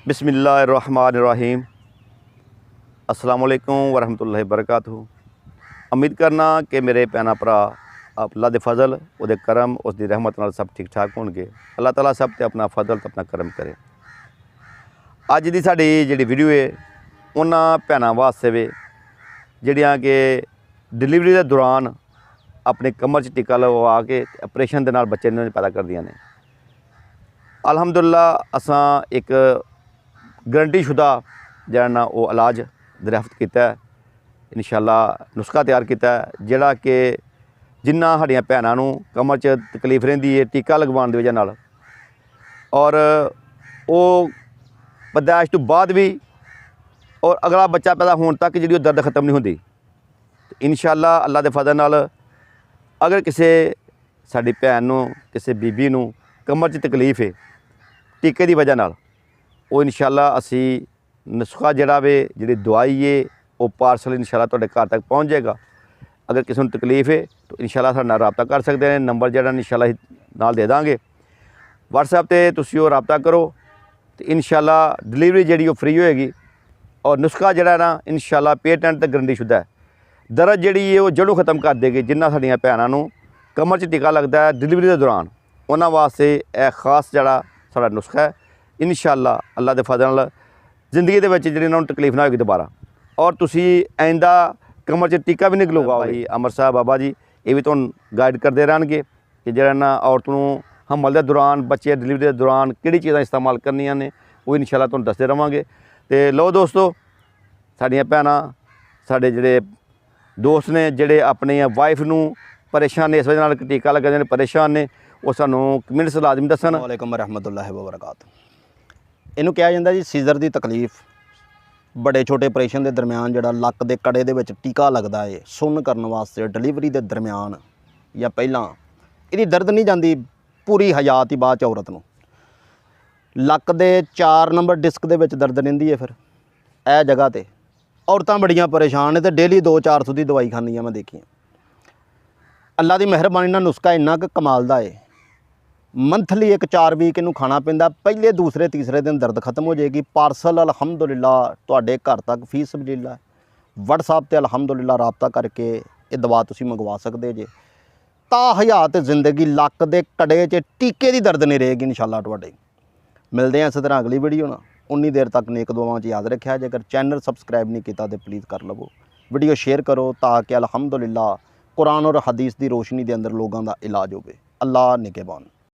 बिस्मिल्लाहिर्रहमानिर्रहीम। अस्सलाम वालेकुम वरहमतुल्लाहि वबरकातुहू। उम्मीद करना कि मेरे भैन भरा अल्लाह दे फजल उहदे करम उसकी रहमत नाल सब ठीक ठाक होणगे। अल्लाह ताला सब ते अपना फजल ते अपना करम करे। अज दी साडी जिहड़ी वीडियो है उन्हां भैनां वास्ते वे जिहड़ियां कि डिलीवरी दे दौरान अपने कमर च टिक्का लगा के ऑपरेशन दे नाल बच्चे नूं पैदा करदियां ने। अल्हम्दुलिल्लाह असां एक गारंटीशुदा जिहड़ा ना वो इलाज दरियाफ्त किया है। इंशाअल्लाह नुस्खा तैयार किया है जिहड़ा कि जिन्ना साडियां भैनां नूं कमर च तकलीफ रहिंदी है टीका लगवाउण दी वजह नाल और वो पैदाइश तो बाद भी और अगला बच्चा पैदा होने तक जिहड़ी दर्द खत्म नहीं होंदी। इंशाअल्लाह अल्लाह दे फज़ल नाल अगर किसी साडी भैन नूं किसी बीबी नूं कमर च तकलीफ है टीके की वजह नाल वो इंशाअल्लाह असी नुस्खा जिहड़ा वे जिहड़ी दवाई है वो पार्सल इंशाअल्लाह तुहाडे घर तक पहुँच जाएगा। अगर किसी को तकलीफ है तो इंशाअल्लाह साडे नाल राबता कर सकते हैं। नंबर जिहड़ा इंशाअल्लाह नाल दे दांगे। व्हाट्सएप ते तुसीं वो राबता करो तो इंशाअल्लाह डिलीवरी जिहड़ी वो फ्री होएगी और नुस्खा जिहड़ा ना इंशाअल्लाह पेटेंट ते गारंटीशुदा है। दर्द जिहड़ी है वो जड़ों खत्म कर देगी। जिन्ना साडियां भैनां नूं कमर च टीका लगता है डिलीवरी के दौरान उन्हां वास्ते यह खास जिहड़ा साडा नुस्खा है। इंशाअल्लाह अल्लाह दे फज़ल नाल जिंदगी दे विच जिहड़ी उन्हां नूं तकलीफ ना होएगी दोबारा। और तुसीं आइंदा कमर च टीका भी नहीं लगवाओ। भाई अमर साहब बाबा जी ये भी तुहानूं गाइड करते रहणगे कि जिहड़ा ना औरत नूं हमल के दौरान बच्चे डिलीवरी के दौरान किहड़ी चीज़ां इस्तेमाल करनियां ने वो इंशाअल्लाह तुहानूं दसदे रहांगे। तो लो दोस्तों साडियां भैनां साडे जिहड़े दोस्त ने जिहड़े अपनी वाइफ नूं परेशान ने इस वजह नाल टीका लगदे ने परेशान ने वो सानूं कमेंट्स लाजमी दस्सण। वालेकुम रहमतुल्लाहि व बरकातुहू। इनू कहा जाता जी सीज़र की तकलीफ बड़े छोटे ऑपरेशन के दरम्यान जिहड़ा लक के कड़े दे विच टीका लगता है सुन करने वास्ते डिलीवरी के दरम्यान या पहला इहदी दर्द नहीं जाती पूरी हयात ही बाद औरत नूं। लक के 4 नंबर डिस्क दे विच दर्द रहिंदी है। फिर यह जगह ते औरतां बड़ियां परेशान ने तो डेली 2-400 की दवाई खानी मैं देखी। अल्लाह की मेहरबानी नाल नुस्खा इन्ना कि कमाल दा है। मंथली एक 4 वीक इनू खाना पैंदा। पहले दूसरे तीसरे दिन दर्द खत्म हो जाएगी। पार्सल अलहमदुलिल्लाह तुहाडे घर तक फीस सबलीला व्हाट्सएप ते अलहमदुलिल्लाह राबता करके ये दवा तुसीं मंगवा सकते जे। ता हयात जिंदगी लक दे कड़े च टीके की दर्द नहीं रहेगी इंशाअल्लाह तुहाडे। मिलते हैं इस तरह अगली वीडियो ना। उन्नी देर तक नेक दुआवां च याद रखिया। जेकर चैनल सबसक्राइब नहीं किया तो प्लीज़ कर लवो। वीडियो शेयर करो ताकि अलहमदुलिल्लाह कुरान और हदीस की रोशनी के अंदर लोगों का इलाज होवे। अल्लाह निगहबान।